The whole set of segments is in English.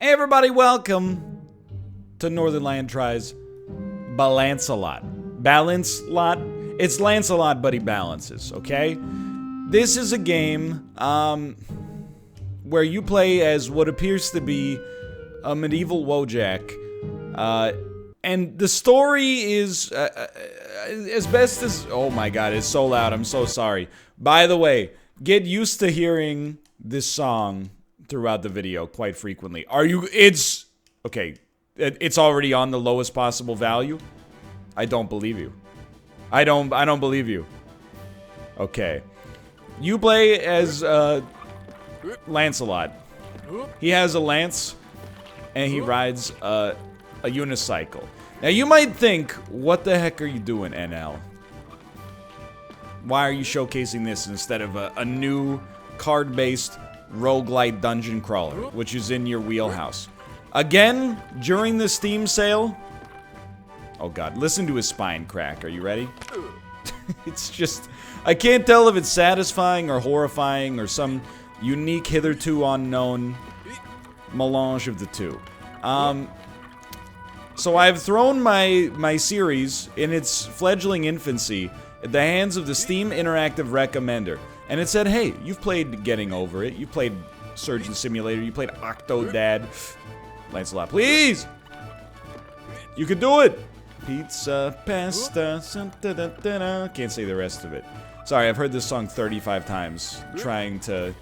Hey everybody, welcome to Northernlion tries Balancelot. Balancelot? It's Lancelot, but he balances, okay? This is a game where you play as what appears to be a medieval Wojak. And the story is, as best as... Oh my god, it's so loud, I'm so sorry. By the way, get used to hearing this song throughout the video quite frequently. It's... Okay, it's already on the lowest possible value? I don't believe you. I don't believe you. Okay. You play as, Lancelot. He has a lance, and he rides, a unicycle. Now, you might think, what the heck are you doing, NL? Why are you showcasing this instead of a new card-based roguelite dungeon crawler, which is in your wheelhouse? Again, during the Steam sale... Oh god, listen to his spine crack. Are you ready? It's just... I can't tell if it's satisfying or horrifying or some unique, hitherto unknown melange of the two. So I've thrown my series in its fledgling infancy at the hands of the Steam Interactive Recommender. And it said, hey, you've played Getting Over It, you've played Surgeon Simulator, you played Octodad. Lancelot, please! You can do it! Pizza, pasta, can't say the rest of it. Sorry, I've heard this song 35 times, trying to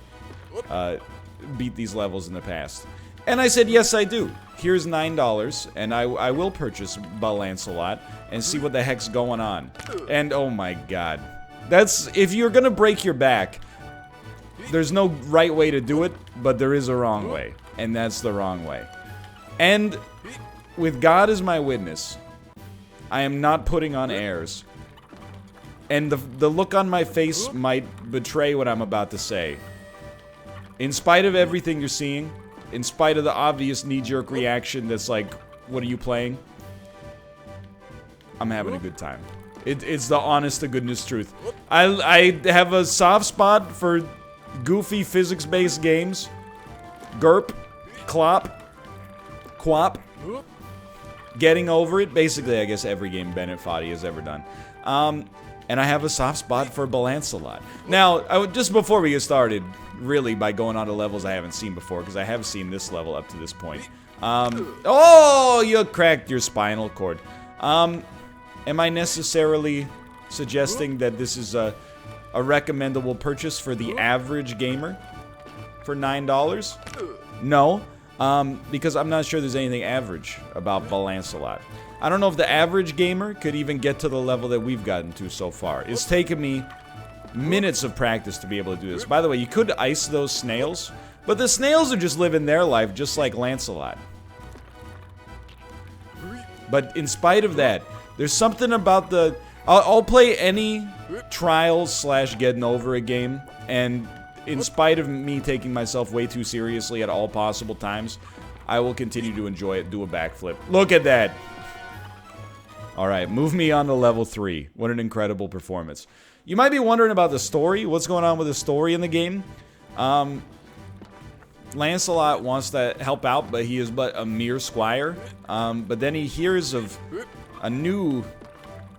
beat these levels in the past. And I said, yes, I do. Here's $9, and I will purchase Balancelot and see what the heck's going on. And oh my god. That's, if you're gonna break your back, there's no right way to do it, but there is a wrong way. And that's the wrong way. And with God as my witness, I am not putting on airs. And the look on my face might betray what I'm about to say. In spite of everything you're seeing, in spite of the obvious knee-jerk reaction that's like, what are you playing? I'm having a good time. It's the honest-to-goodness truth. I have a soft spot for goofy physics-based games. Gerp, Clop, Quap, Getting Over It. Basically, I guess every game Bennett Foddy has ever done. And I have a soft spot for Balancelot. Now, just before we get started, really, by going on to levels I haven't seen before, because I have seen this level up to this point. Oh, you cracked your spinal cord. Am I necessarily suggesting that this is a recommendable purchase for the average gamer for $9? No, because I'm not sure there's anything average about Balancelot. I don't know if the average gamer could even get to the level that we've gotten to so far. It's taken me minutes of practice to be able to do this. By the way, you could ice those snails, but the snails are just living their life just like Lancelot. But in spite of that, there's something about the... I'll play any Trials/Getting Over It game, and in spite of me taking myself way too seriously at all possible times, I will continue to enjoy it, do a backflip. Look at that! Alright, move me on to level 3. What an incredible performance. You might be wondering about the story. What's going on with the story in the game? Lancelot wants to help out, but he is but a mere squire. But then he hears of a new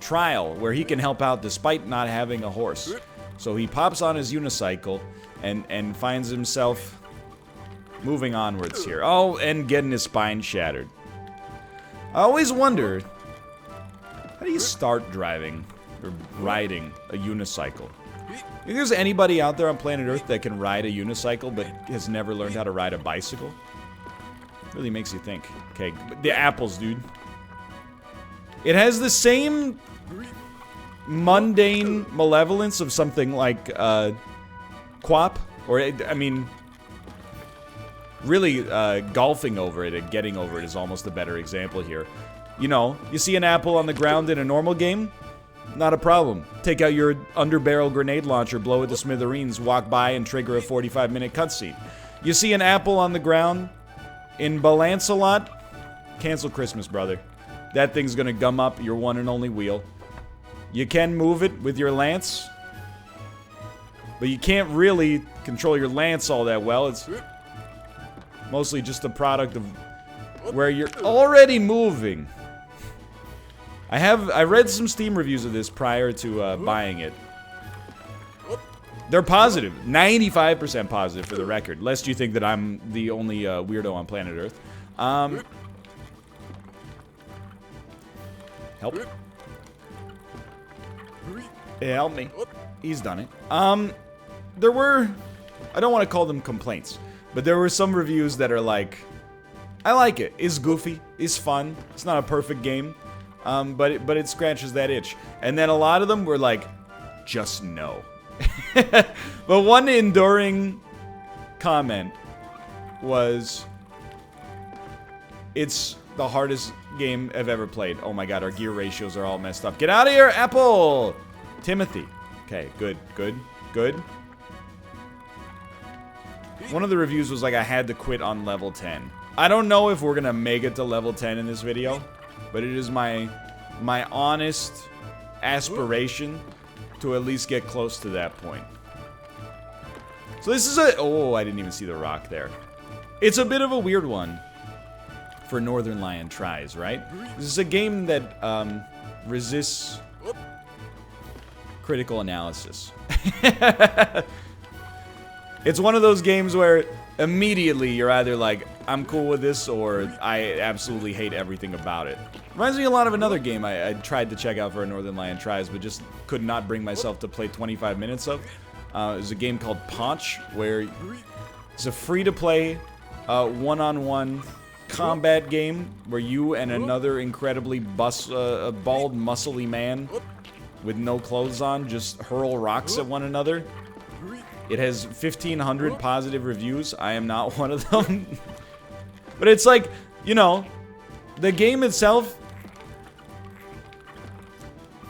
trial where he can help out despite not having a horse. So he pops on his unicycle and finds himself moving onwards here. Oh, and getting his spine shattered. I always wonder, how do you start driving or riding a unicycle? If there's anybody out there on planet Earth that can ride a unicycle but has never learned how to ride a bicycle, it really makes you think. Okay, the apples, dude. It has the same mundane malevolence of something like Quap, or I mean, really golfing over it and Getting Over It is almost a better example here. You know, you see an apple on the ground in a normal game, not a problem. Take out your underbarrel grenade launcher, blow it to smithereens, walk by and trigger a 45-minute cutscene. You see an apple on the ground in Balancelot, cancel Christmas, brother. That thing's gonna gum up your one and only wheel. You can move it with your lance, but you can't really control your lance all that well. It's mostly just a product of where you're already moving. I read some Steam reviews of this prior to buying it. They're positive, 95% positive for the record, lest you think that I'm the only weirdo on planet Earth. Help. Yeah, help me. He's done it. There were, I don't want to call them complaints, but there were some reviews that are like, I like it. It's goofy. It's fun. It's not a perfect game, but it scratches that itch. And then a lot of them were like, just no. But one enduring comment was, it's the hardest game I've ever played. Oh my god, our gear ratios are all messed up. Get out of here, Apple! Timothy. Okay, good, good, good. One of the reviews was like, I had to quit on level 10. I don't know if we're gonna make it to level 10 in this video, but it is my honest aspiration to at least get close to that point. So this is oh, I didn't even see the rock there. It's a bit of a weird one for Northernlion tries, right? This is a game that resists critical analysis. It's one of those games where immediately you're either like, I'm cool with this, or I absolutely hate everything about it. Reminds me a lot of another game I tried to check out for a Northernlion tries, but just could not bring myself to play 25 minutes of. It was a game called Paunch, where it's a free-to-play, one-on-one combat game where you and another incredibly bald, muscly man with no clothes on just hurl rocks at one another. It has 1,500 positive reviews. I am not one of them. But it's like, you know, the game itself...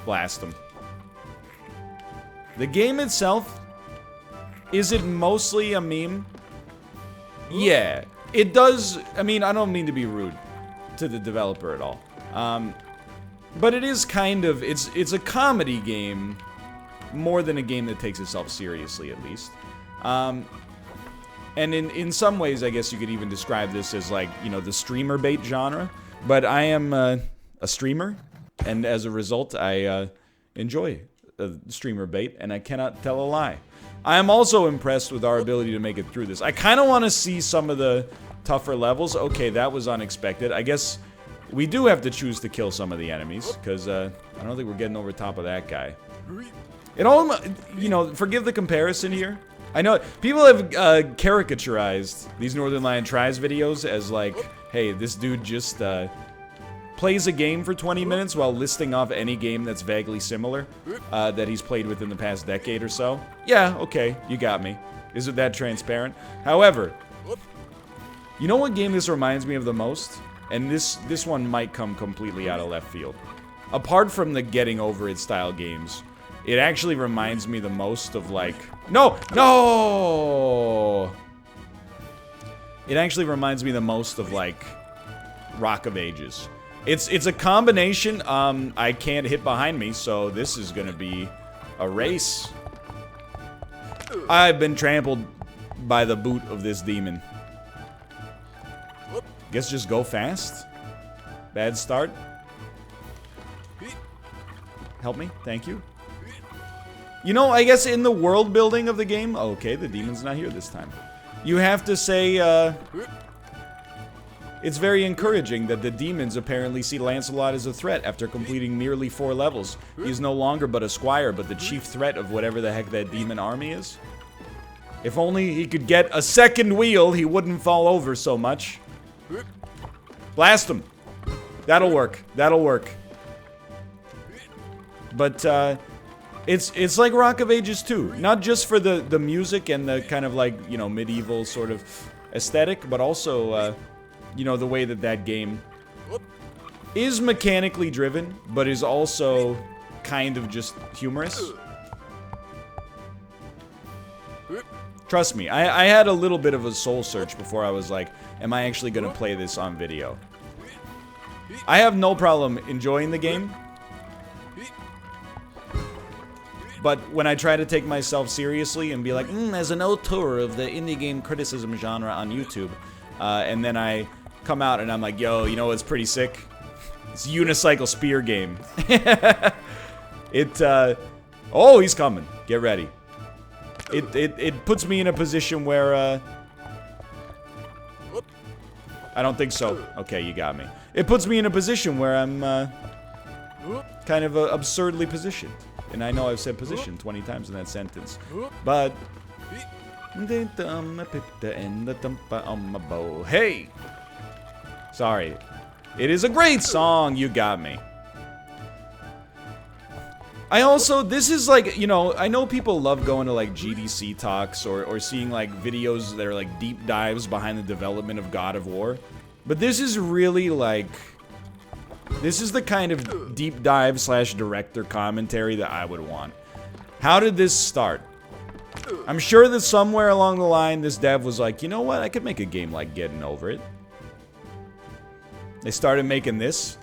Blast them. The game itself, is it mostly a meme? Yeah. It does... I mean, I don't mean to be rude to the developer at all. But it is kind of... It's a comedy game... more than a game that takes itself seriously, at least. And in some ways, I guess you could even describe this as, like, you know, the streamer bait genre. But I am a streamer, and as a result, I enjoy streamer bait, and I cannot tell a lie. I am also impressed with our ability to make it through this. I kind of want to see some of the tougher levels. Okay, that was unexpected. I guess we do have to choose to kill some of the enemies, because I don't think we're getting over top of that guy. It all, you know, forgive the comparison here. I know people have caricaturized these Northernlion tries videos as like, hey, this dude just plays a game for 20 minutes while listing off any game that's vaguely similar that he's played within the past decade or so. Yeah, okay, you got me. Is it that transparent? However, you know what game this reminds me of the most? And this one might come completely out of left field. Apart from the getting over it style games, it actually reminds me the most of, like... No! No! It actually reminds me the most of, like, Rock of Ages. It's a combination. I can't hit behind me, so this is gonna be a race. I've been trampled by the boot of this demon. Guess just go fast. Bad start. Help me, thank you. You know, I guess in the world building of the game... Okay, the demon's not here this time. You have to say, it's very encouraging that the demons apparently see Balancelot as a threat after completing nearly 4 levels. He's no longer but a squire, but the chief threat of whatever the heck that demon army is. If only he could get a second wheel, he wouldn't fall over so much. Blast him. That'll work. That'll work. But, It's like Rock of Ages 2, not just for the music and the kind of like, you know, medieval sort of aesthetic, but also, you know, the way that game is mechanically driven, but is also kind of just humorous. Trust me, I had a little bit of a soul search before I was like, am I actually gonna play this on video? I have no problem enjoying the game. But when I try to take myself seriously and be like, as an auteur of the indie game criticism genre on YouTube, and then I come out and I'm like, yo, you know what's pretty sick? It's a Unicycle spear game. Oh, he's coming. Get ready. It puts me in a position where, I don't think so. Okay, you got me. It puts me in a position where I'm, kind of absurdly positioned. And I know I've said position 20 times in that sentence. But... Hey! Sorry. It is a great song, you got me. I also, this is like, you know, I know people love going to like GDC talks or seeing like videos that are like deep dives behind the development of God of War. But this is really like, this is the kind of deep dive / director commentary that I would want. How did this start? I'm sure that somewhere along the line, this dev was like, you know what, I could make a game like Getting Over It. They started making this.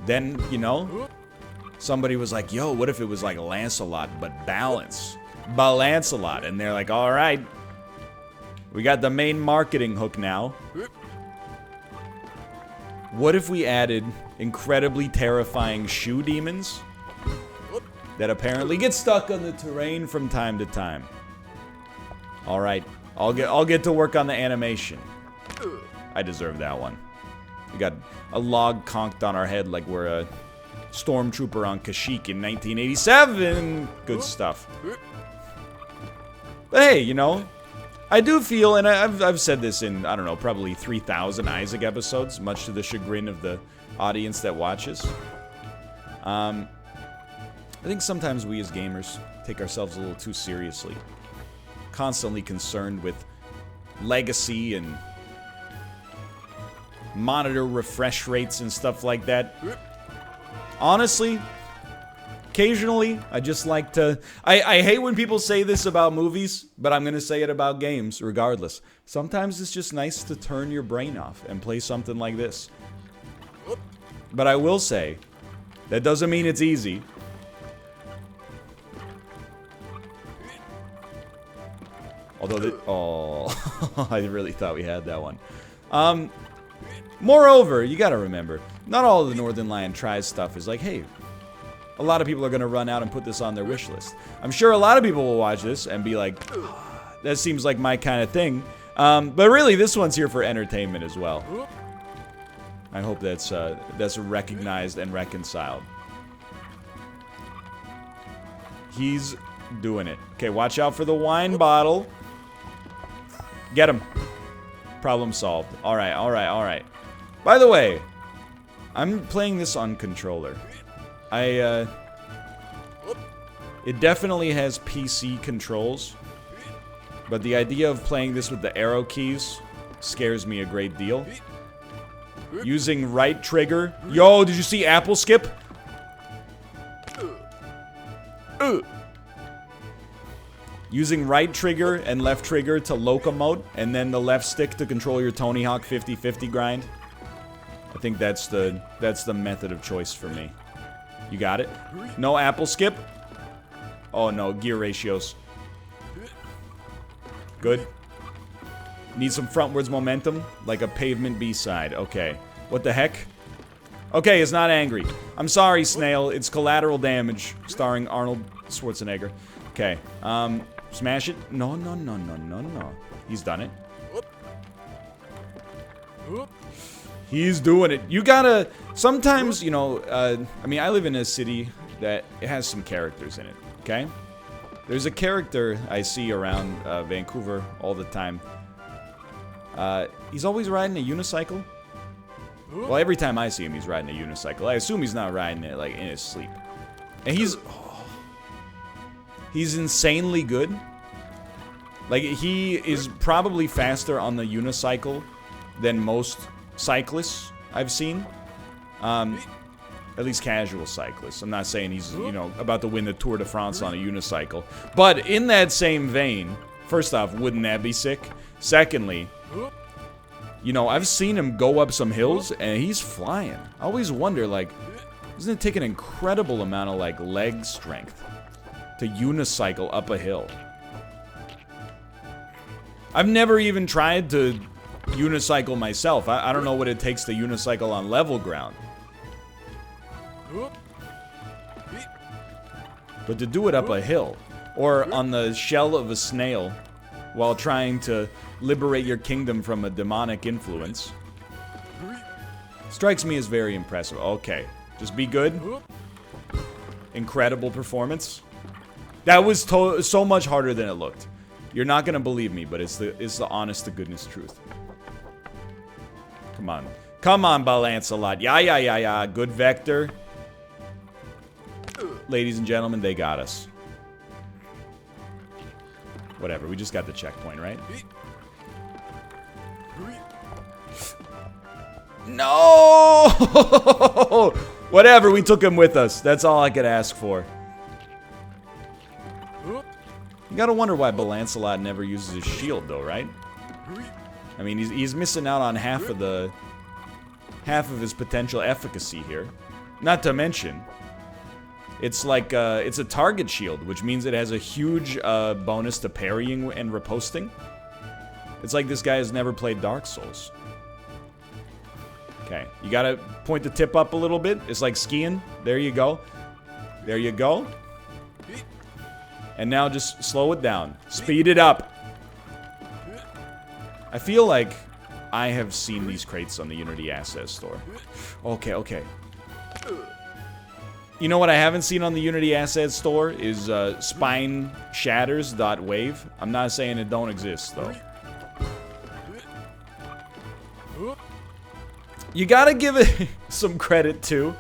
Then, you know, somebody was like, yo, what if it was like Lancelot, but Balancelot. And they're like, all right, we got the main marketing hook now. What if we added incredibly terrifying shoe demons that apparently get stuck on the terrain from time to time? All right, I'll get to work on the animation. I deserve that one. We got a log conked on our head like we're a stormtrooper on Kashyyyk in 1987. Good stuff. But hey, you know, I do feel, and I've said this in, I don't know, probably 3,000 Isaac episodes, much to the chagrin of the audience that watches. I think sometimes we as gamers take ourselves a little too seriously. Constantly concerned with legacy and monitor refresh rates and stuff like that. Honestly, occasionally, I just like to... I hate when people say this about movies, but I'm gonna say it about games, regardless. Sometimes it's just nice to turn your brain off and play something like this. But I will say, that doesn't mean it's easy. Although, oh, I really thought we had that one. Moreover, you gotta remember, not all of the Northernlion tries stuff is like, hey, a lot of people are gonna run out and put this on their wish list. I'm sure a lot of people will watch this and be like, oh, that seems like my kind of thing. But really, this one's here for entertainment as well. I hope that's recognized and reconciled. He's doing it. Okay, watch out for the wine bottle. Get him. Problem solved. Alright, alright, alright. By the way, I'm playing this on controller. It definitely has PC controls, but the idea of playing this with the arrow keys scares me a great deal. Using right trigger. Yo, did you see Apple Skip? Using right trigger and left trigger to locomote, and then the left stick to control your Tony Hawk 50-50 grind. I think that's the method of choice for me. You got it? No Apple Skip? Oh no, gear ratios. Good. Need some frontwards momentum, like a pavement B-side. Okay. What the heck? Okay, it's not angry. I'm sorry, Snail. It's collateral damage, starring Arnold Schwarzenegger. Okay. Smash it. No, no, no, no, no, no. He's done it. He's doing it. You gotta... Sometimes, you know, I mean, I live in a city that it has some characters in it, okay? There's a character I see around Vancouver all the time. He's always riding a unicycle. Well, every time I see him, he's riding a unicycle. I assume he's not riding it, like, in his sleep. And he's... Oh, he's insanely good. Like, he is probably faster on the unicycle than most cyclists I've seen. At least casual cyclists. I'm not saying he's, you know, about to win the Tour de France on a unicycle. But in that same vein, first off, wouldn't that be sick? Secondly, you know, I've seen him go up some hills, and he's flying. I always wonder, like, doesn't it take an incredible amount of, like, leg strength to unicycle up a hill? I've never even tried to unicycle myself. I don't know what it takes to unicycle on level ground. But to do it up a hill, or on the shell of a snail, while trying to liberate your kingdom from a demonic influence, strikes me as very impressive. Okay, just be good. Incredible performance. That was so much harder than it looked. You're not gonna believe me, but it's the honest to goodness truth. Come on. Come on, Balancelot. Yeah. Good vector. Ladies and gentlemen, they got us. Whatever, we just got the checkpoint, right? No! Whatever, we took him with us. That's all I could ask for. You gotta wonder why Balancelot never uses his shield, though, right? I mean, he's missing out on half of his potential efficacy here. Not to mention, it's like it's a target shield, which means it has a huge bonus to parrying and riposting. It's like this guy has never played Dark Souls. Okay, you gotta point the tip up a little bit. It's like skiing. There you go. There you go. And now just slow it down. Speed it up. I feel like I have seen these crates on the Unity Asset Store. Okay. You know what I haven't seen on the Unity Asset Store is spine shatters.wave. I'm not saying it don't exist, though. You gotta give it some credit, too.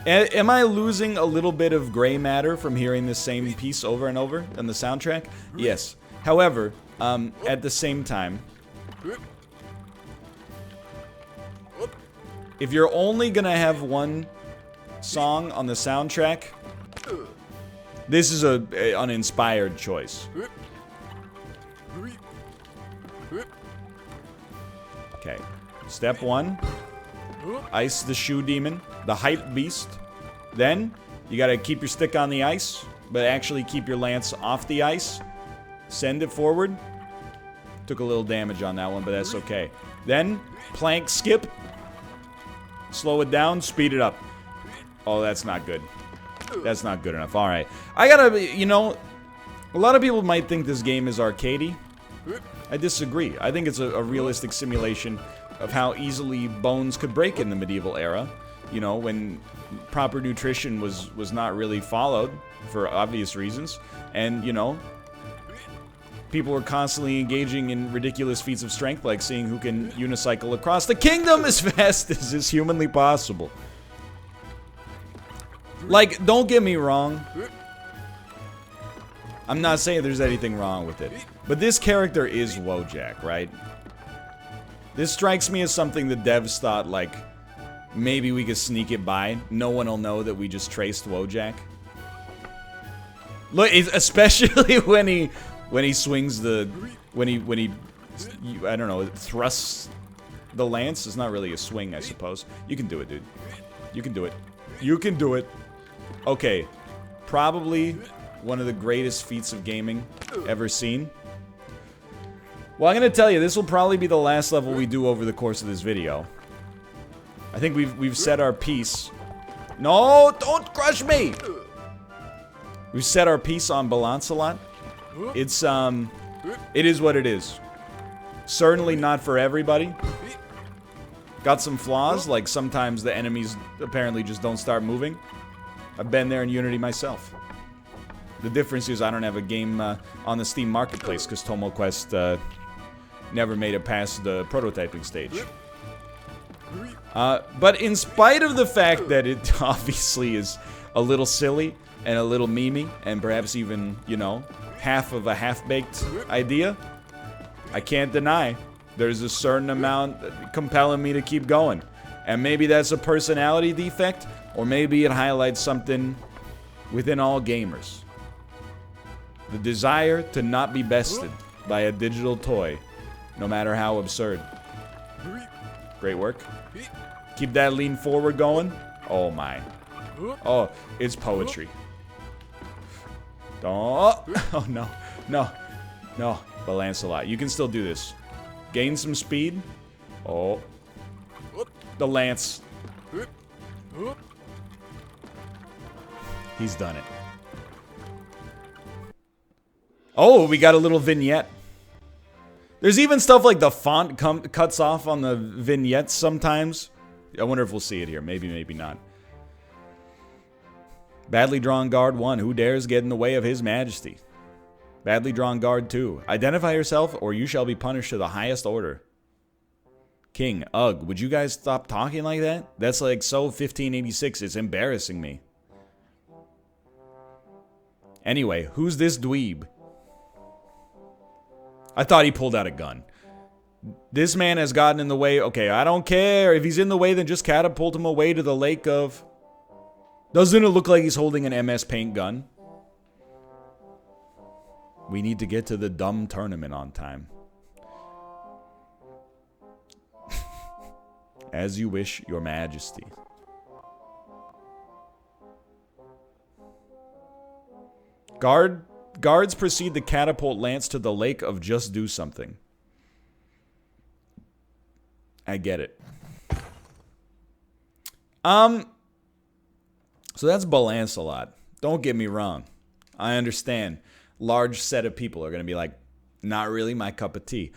Am I losing a little bit of gray matter from hearing the same piece over and over on the soundtrack? Yes. However, at the same time, if you're only gonna have one song on the soundtrack, this is an uninspired choice. Okay, step one, ice the shoe demon, the hype beast. Then you gotta keep your stick on the ice, but actually keep your lance off the ice. Send it forward. Took a little damage on that one, but that's okay. Then plank skip, slow it down, speed it up. Oh, that's not good. That's not good enough. Alright. I gotta, you know, a lot of people might think this game is arcadey. I disagree. I think it's a realistic simulation of how easily bones could break in the medieval era. You know, when proper nutrition was not really followed for obvious reasons. And, you know, people were constantly engaging in ridiculous feats of strength, like seeing who can unicycle across the kingdom as fast as is humanly possible. Like, don't get me wrong. I'm not saying there's anything wrong with it. But this character is Wojak, right? This strikes me as something the devs thought, like, maybe we could sneak it by. No one will know that we just traced Wojak. Look, especially when he swings the... When he I don't know, thrusts the lance. It's not really a swing, I suppose. You can do it, dude. You can do it. You can do it. Okay, probably one of the greatest feats of gaming ever seen. Well, I'm gonna tell you, this will probably be the last level we do over the course of this video. I think we've set our piece. No, don't crush me! We've set our piece on Balancelot. It's it is what it is. Certainly not for everybody. Got some flaws, like sometimes the enemies apparently just don't start moving. I've been there in Unity myself. The difference is I don't have a game on the Steam Marketplace because TomoQuest never made it past the prototyping stage. But in spite of the fact that it obviously is a little silly and a little memey and perhaps even, you know, half of a half-baked idea, I can't deny there's a certain amount compelling me to keep going. And maybe that's a personality defect, or maybe it highlights something within all gamers. The desire to not be bested by a digital toy, no matter how absurd. Great work. Keep that lean forward going. Oh my. Oh, it's poetry. Oh, oh no. No. No. Balancelot. You can still do this. Gain some speed. Oh. The lance. He's done it. Oh, we got a little vignette. There's even stuff like the font cuts off on the vignettes sometimes. I wonder if we'll see it here. Maybe, maybe not. Badly drawn guard 1. Who dares get in the way of his majesty? Badly drawn guard 2. Identify yourself or you shall be punished to the highest order. King. Ugh, would you guys stop talking like that? That's like so 1586. It's embarrassing me. Anyway, who's this dweeb? I thought he pulled out a gun. This man has gotten in the way. Okay, I don't care. If he's in the way, then just catapult him away to the lake of... Doesn't it look like he's holding an MS Paint gun? We need to get to the dumb tournament on time. As you wish, your majesty. Guards proceed to catapult Lance to the lake of just do something. I get it. So that's Balancelot. Don't get me wrong. I understand. Large set of people are going to be like, not really my cup of tea.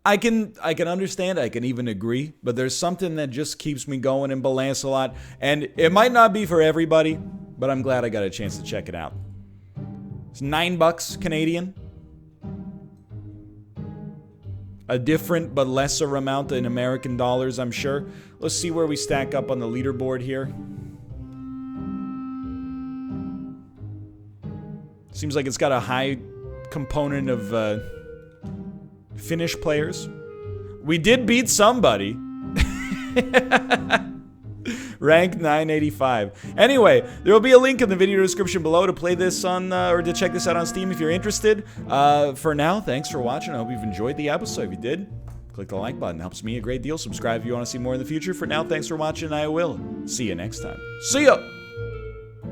I can understand, I can even agree, but there's something that just keeps me going in Balancelot, and it might not be for everybody, but I'm glad I got a chance to check it out. It's $9 Canadian. A different but lesser amount in American dollars, I'm sure. Let's see where we stack up on the leaderboard here. Seems like it's got a high component of Finnish players. We did beat somebody. Rank 985. Anyway, there will be a link in the video description below to play this on, or to check this out on Steam if you're interested. For now, thanks for watching. I hope you've enjoyed the episode. If you did, click the like button. It helps me a great deal. Subscribe if you want to see more in the future. For now, thanks for watching. I will see you next time. See ya!